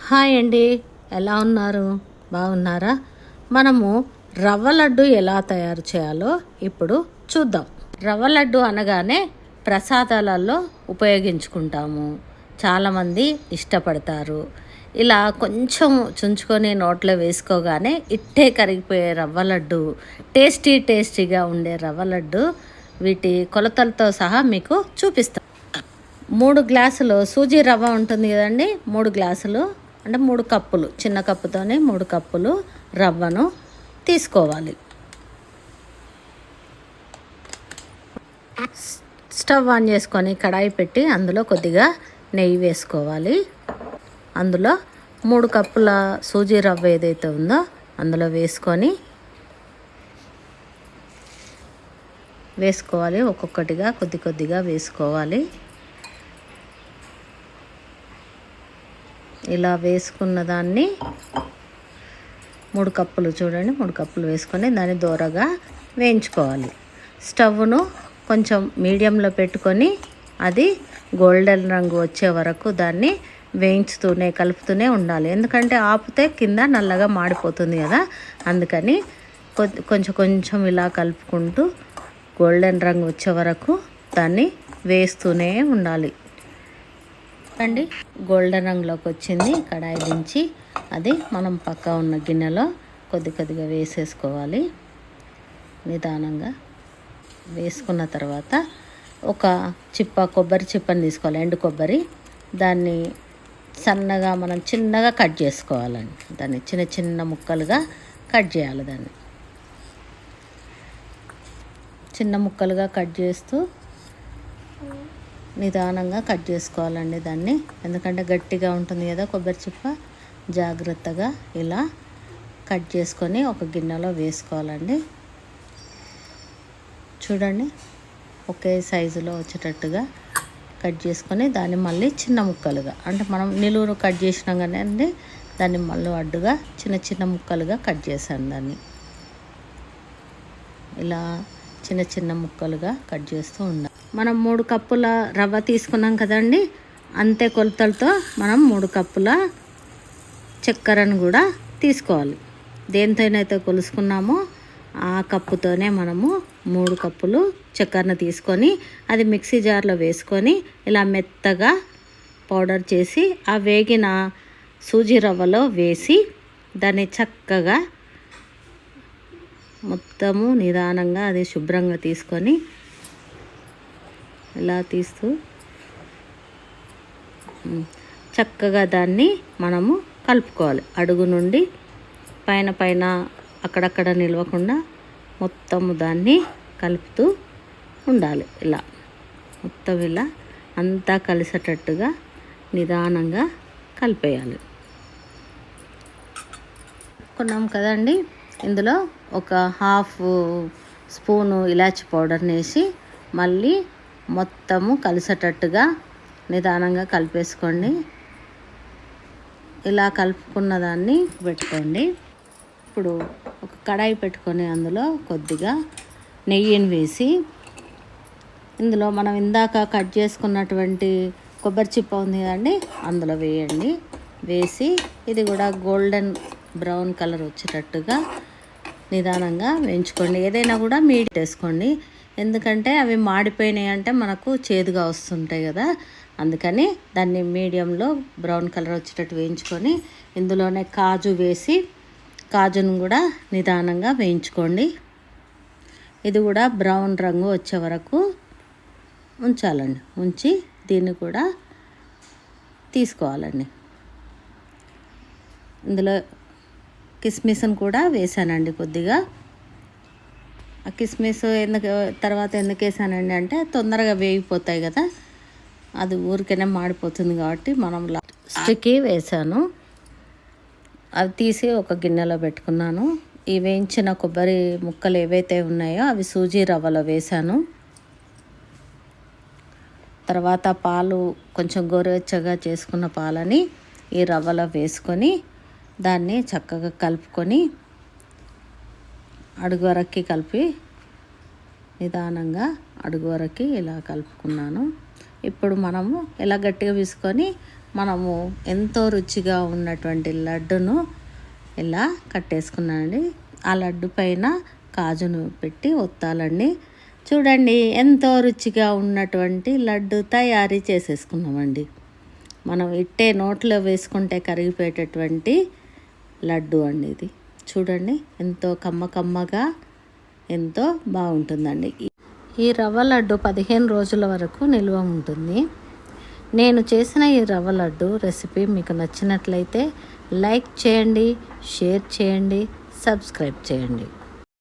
Hi అండి, ఎలా ఉన్నారు? బాగున్నారా? మనము రవ్వ లడ్డు ఎలా తయారు చేయాలో ఇప్పుడు చూద్దాం. రవ్వ లడ్డు అనగానే ప్రసాదాలలో ఉపయోగించుకుంటాము, చాలామంది ఇష్టపడతారు. ఇలా కొంచెం చుంచుకొని నోట్లో వేసుకోగానే ఇట్టే కరిగిపోయే రవ్వ లడ్డు, టేస్టీగా ఉండే రవ్వ లడ్డు, వీటి కొలతలతో సహా మీకు చూపిస్తాను. 3 గ్లాసులు సూజీ రవ్వ ఉంటుంది కదండి, 3 గ్లాసులు అంటే 3 కప్పులు, చిన్న కప్పుతోనే 3 కప్పులు రవ్వను తీసుకోవాలి. స్టవ్ ఆన్ చేసుకొని కడాయి పెట్టి అందులో కొద్దిగా నెయ్యి వేసుకోవాలి. అందులో 3 కప్పుల సూజీ రవ్వ ఏదైతే ఉందో అందులో వేసుకోవాలి. ఒక్కొక్కటిగా కొద్దిగా వేసుకోవాలి. ఇలా వేసుకున్న దాన్ని 3 కప్పులు చూడండి, 3 కప్పులు వేసుకొని దాన్ని దూరగా వేయించుకోవాలి. స్టవ్ను కొంచెం మీడియంలో పెట్టుకొని అది గోల్డెన్ రంగు వచ్చే వరకు దాన్ని కలుపుతూనే ఉండాలి. ఎందుకంటే ఆపితే కింద నల్లగా మాడిపోతుంది కదా, అందుకని కొంచెం ఇలా కలుపుకుంటూ గోల్డెన్ రంగు వచ్చే వరకు దాన్ని వేస్తూనే ఉండాలి. అండి, గోల్డెన్ రంగులోకి వచ్చింది. కడాయి దించి అది మనం పక్క ఉన్న గిన్నెలో కొద్దిగా వేసేసుకోవాలి. నిదానంగా వేసుకున్న తర్వాత ఒక కొబ్బరి చిప్పని తీసుకోవాలి, ఎండు కొబ్బరి. దాన్ని సన్నగా మనం చిన్నగా కట్ చేసుకోవాలండి. దాన్ని చిన్న ముక్కలుగా కట్ చేయాలి. దాన్ని చిన్న ముక్కలుగా కట్ చేస్తూ నిదానంగా కట్ చేసుకోవాలండి దాన్ని, ఎందుకంటే గట్టిగా ఉంటుంది కదా కొబ్బరి చిప్ప. జాగ్రత్తగా ఇలా కట్ చేసుకొని ఒక గిన్నెలో వేసుకోవాలండి. చూడండి, ఒకే సైజులో వచ్చేటట్టుగా కట్ చేసుకొని దాన్ని మళ్ళీ చిన్న ముక్కలుగా, అంటే మనం నిలువురు కట్ చేసినాం కానీ దాన్ని మళ్ళీ అడ్డుగా చిన్న ముక్కలుగా కట్ చేశాను. దాన్ని ఇలా చిన్న ముక్కలుగా కట్ చేస్తూ ఉండాలి. మనం 3 కప్పుల రవ్వ తీసుకున్నాం కదండి, అంతే కొలతలతో మనం 3 కప్పుల చక్కెరను కూడా తీసుకోవాలి. దేనితోనైతే కొలుసుకున్నామో ఆ కప్పుతోనే మనము 3 కప్పులు చక్కెరను తీసుకొని అది మిక్సీ జార్లో వేసుకొని ఇలా మెత్తగా పౌడర్ చేసి ఆ వేగిన సూజీ రవ్వలో వేసి దాన్ని చక్కగా మొత్తము నిదానంగా అది శుభ్రంగా తీసుకొని ఇలా తీస్తూ చక్కగా దాన్ని మనము కలుపుకోవాలి. అడుగు నుండి పైన అక్కడక్కడ నిలవకుండా మొత్తము దాన్ని కలుపుతూ ఉండాలి. ఇలా మొత్తం ఇలా అంతా కలిసేటట్టుగా నిదానంగా కలిపేయాలి. కొన్నాం కదండి, ఇందులో ఒక 1/2 స్పూను ఇలాచి పౌడర్ని వేసి మళ్ళీ మొత్తము కలిసేటట్టుగా నిదానంగా కలిపేసుకోండి. ఇలా కలుపుకున్న దాన్ని పెట్టుకోండి. ఇప్పుడు ఒక కడాయి పెట్టుకొని అందులో కొద్దిగా నెయ్యిని వేసి ఇందులో మనం ఇందాక కట్ చేసుకున్నటువంటి కొబ్బరి చిప్ప ఉంది కదండి, అందులో వేయండి. వేసి ఇది కూడా గోల్డెన్ బ్రౌన్ కలర్ వచ్చేటట్టుగా నిదానంగా వేయించుకోండి. ఏదైనా కూడా మీడియం వేసుకోండి, ఎందుకంటే అవి మాడిపోయినాయి అంటే మనకు చేదుగా వస్తుంటాయి కదా, అందుకని దాన్ని మీడియంలో బ్రౌన్ కలర్ వచ్చేటట్టు వేయించుకొని ఇందులోనే కాజు వేసి కాజును కూడా నిదానంగా వేయించుకోండి. ఇది కూడా బ్రౌన్ రంగు వచ్చే వరకు ఉంచాలండి. ఉంచి దీన్ని కూడా తీసుకోవాలండి. ఇందులో కిస్మిస్ని కూడా వేసానండి కొద్దిగా. ఆ కిస్మిస్ ఎందుకు వేసానండి అంటే తొందరగా వేగిపోతాయి కదా, అది ఊరికనే మాడిపోతుంది కాబట్టి మనం లాస్ట్కి వేసాను. అవి తీసి ఒక గిన్నెలో పెట్టుకున్నాను. ఈ వేయించిన కొబ్బరి ముక్కలు ఏవైతే ఉన్నాయో అవి సూజీ రవ్వలో వేసాను. తర్వాత పాలు కొంచెం గోరువెచ్చగా చేసుకున్న పాలని ఈ రవ్వలో వేసుకొని దాన్ని చక్కగా కలుపుకొని అడుగు వరకు కలిపి నిదానంగా అడుగు వరకు ఇలా కలుపుకున్నాను. ఇప్పుడు మనము ఇలా గట్టిగా తీసుకొని మనము ఎంతో రుచిగా ఉన్నటువంటి లడ్డును ఇలా కట్టేసుకున్నానండి. ఆ లడ్డు పైన కాజును పెట్టి ఒత్తాలండి. చూడండి, ఎంతో రుచిగా ఉన్నటువంటి లడ్డు తయారీ చేసేసుకున్నామండి. మనం ఇట్టే నోట్లో వేసుకుంటే కరిగిపోయేటటువంటి లడ్డు అండి ఇది. చూడండి, ఎంతో కమ్మగా ఎంతో బాగుంటుందండి. ఈ రవ్వ లడ్డు 15 రోజుల వరకు నిల్వ ఉంటుంది. నేను చేసిన ఈ రవ్వ లడ్డు రెసిపీ మీకు నచ్చినట్లయితే లైక్ చేయండి, షేర్ చేయండి, సబ్స్క్రైబ్ చేయండి.